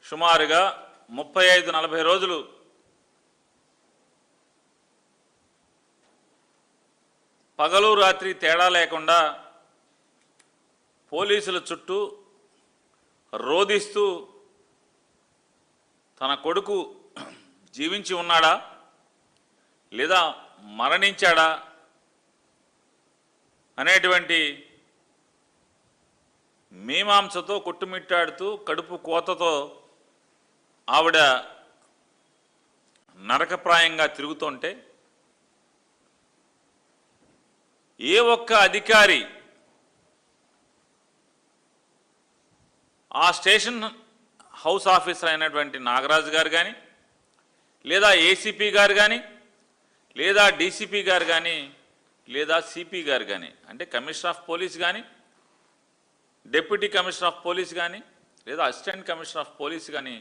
సుమారుగా 35-40 రోజులు పగలు రాత్రి తేడా లేకుండా పోలీసుల చుట్టూ రోదిస్తూ తన కొడుకు జీవించి ఉన్నాడా లేదా మరణించాడా అనేటువంటి మీమాంసతో కొట్టుమిట్టాడుతూ కడుపు కోతతో ఆవిడ నరకప్రాయంగా తిరుగుతుంటే ఏ ఒక్క అధికారి ఆ స్టేషన్ హౌస్ ఆఫీసర్ అయినటువంటి నాగరాజు గారు కానీ లేదా ఏసీపీ గారు కానీ లేదా డీసీపీ గారు కానీ లేదా సిపి గారు కానీ అంటే కమిషనర్ ఆఫ్ పోలీస్ కానీ డిప్యూటీ కమిషనర్ ఆఫ్ పోలీస్ కానీ లేదా అసిస్టెంట్ కమిషనర్ ఆఫ్ పోలీస్ కానీ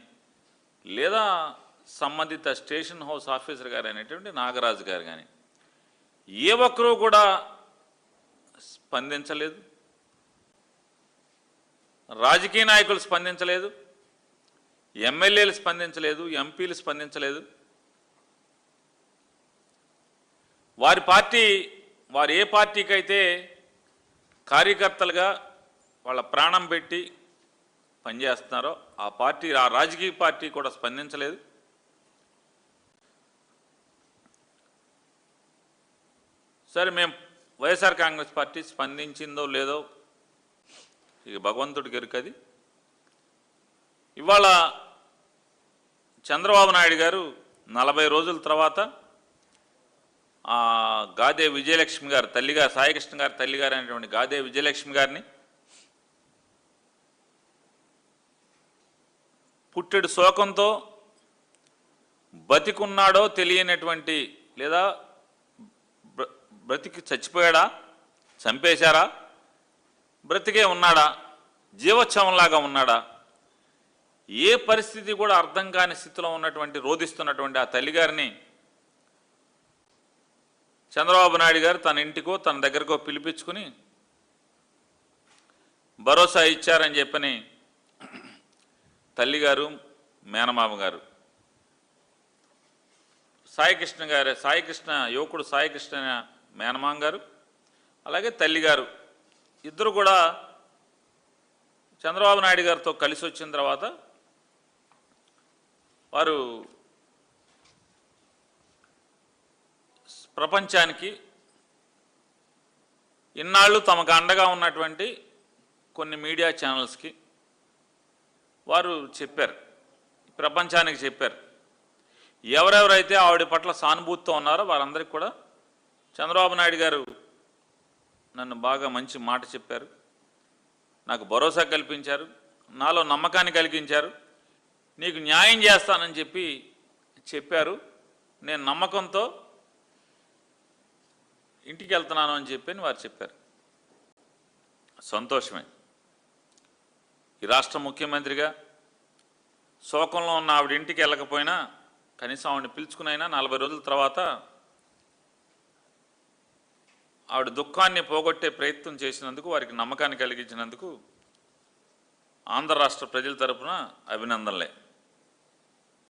లేదా సంబంధిత స్టేషన్ హౌస్ ఆఫీసర్ గారు అయినటువంటి నాగరాజు గారు కానీ ఏ ఒక్కరూ కూడా స్పందించలేదు. రాజకీయ నాయకులు స్పందించలేదు, ఎమ్మెల్యేలు స్పందించలేదు, ఎంపీలు స్పందించలేదు. వారు ఏ పార్టీకి అయితే కార్యకర్తలుగా వాళ్ళ ప్రాణం పెట్టి పనిచేస్తున్నారో ఆ రాజకీయ పార్టీ కూడా స్పందించలేదు. సరే, మేము వైఎస్ఆర్ కాంగ్రెస్ పార్టీ స్పందించిందో లేదో ఇక భగవంతుడికి ఎరుకది. ఇవాళ చంద్రబాబు నాయుడు గారు 40 రోజుల తర్వాత గాదే విజయలక్ష్మి గారు తల్లిగారు, సాయికృష్ణ గారి తల్లిగారు అనేటువంటి గాదే విజయలక్ష్మి గారిని పుట్టెడు శోకంతో బతికున్నాడో తెలియనటువంటి లేదా బ్రతికి చచ్చిపోయాడా, చంపేశారా, బ్రతికే ఉన్నాడా, జీవోత్సవంలాగా ఉన్నాడా, ఏ పరిస్థితి కూడా అర్థం కాని స్థితిలో ఉన్నటువంటి రోధిస్తున్నటువంటి ఆ తల్లిగారిని చంద్రబాబు నాయుడు గారు తన ఇంటికో తన దగ్గరకో పిలిపించుకుని భరోసా ఇచ్చారని చెప్పని తల్లిగారు, మేనమామ గారు, యువకుడు సాయికృష్ణ మేనమామ గారు అలాగే తల్లిగారు ఇద్దరు కూడా చంద్రబాబు నాయుడు గారితో కలిసి వచ్చిన తర్వాత వారు ప్రపంచానికి ఇన్నాళ్ళు తమకు అండగా ఉన్నటువంటి కొన్ని మీడియా ఛానల్స్కి వారు చెప్పారు, ప్రపంచానికి చెప్పారు. ఎవరెవరైతే ఆవిడ పట్ల సానుభూతితో ఉన్నారో వారందరికీ కూడా చంద్రబాబు నాయుడు గారు నన్ను బాగా మంచి మాట చెప్పారు, నాకు భరోసా కల్పించారు, నాలో నమ్మకాన్ని కలిగించారు, నీకు న్యాయం చేస్తానని చెప్పారు. నేను నమ్మకంతో ఇంటికి వెళ్తున్నాను అని చెప్పి వారు చెప్పారు. సంతోషమే. ఈ రాష్ట్ర ముఖ్యమంత్రిగా శోకంలో ఉన్న ఆవిడ ఇంటికి వెళ్ళకపోయినా కనీసం ఆవిడని పిలుచుకునైనా 40 రోజుల తర్వాత ఆవిడ దుఃఖాన్ని పోగొట్టే ప్రయత్నం చేసినందుకు, వారికి నమ్మకాన్ని కలిగించినందుకు ఆంధ్ర రాష్ట్ర ప్రజల తరపున అభినందనలే.